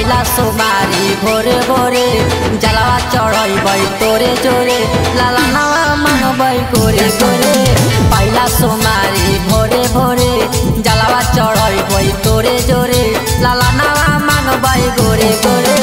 पहिला सोमारी भोरे भोरे जलवा चढ़बै तोरे जोरे लाला नवा मांगबै गोरे गोरे। पहिला सोमारी भोरे भोरे जलवा चढ़बै तोरे जोरे लाला नवा मांगबै गोरे गोरे।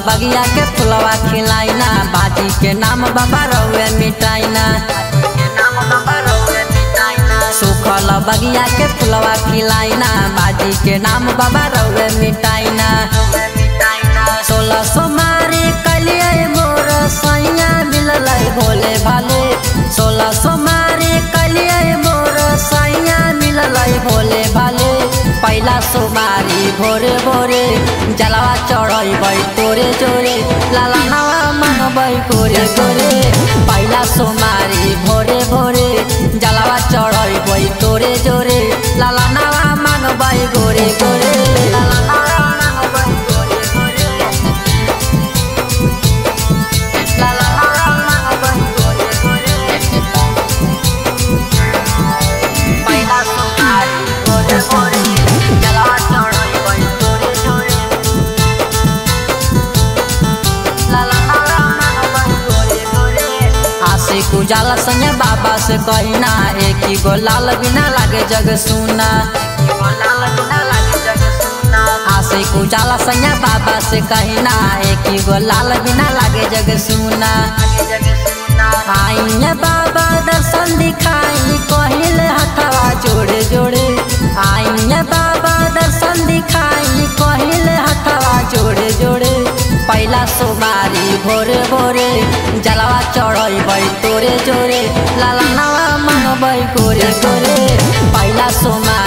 बगिया के फुलवा खिलाइना बाजी के नाम बाबा रउए मिटाइना। सुखल बगिया के फुलवा खिलाइना बाजी के नाम बाबा रउए मिटाइना। 16 सोमारी कलिए मोर सैया मिललै भोले भाले। 16 सोमारी कलिए मोर सैया मिललै भोले भाले। पहिला सोमारी भोरे भोरे जलवा चढ़बै तोरे जोरे लाला नवा मांगबै गोरे गोरे। पहिला सोमारी भोरे भोरे जलवा चढ़बै तोरे जोरे लाला नवा मांगबै गोरे गोरे। उजाला संगे बाबा से कहना एक ही गो लाल बिना लागे जग सुना। आशिक उजाला संगे बाबा से कहना एक ही गो लाल बिना लागे जग सुना। आइए बाबा दर्शन दिखाई कहिले हथवा जोड़े जोड़े। आइए बाबा दर्शन दिखाई कहिले हथवा जोड़े जोड़े। पहिला सोमारी भोरे भोरे जलवा चढ़बै तोरे जोरे लाला नवा मांगबै गोरे गोरे। पहिला सोमारी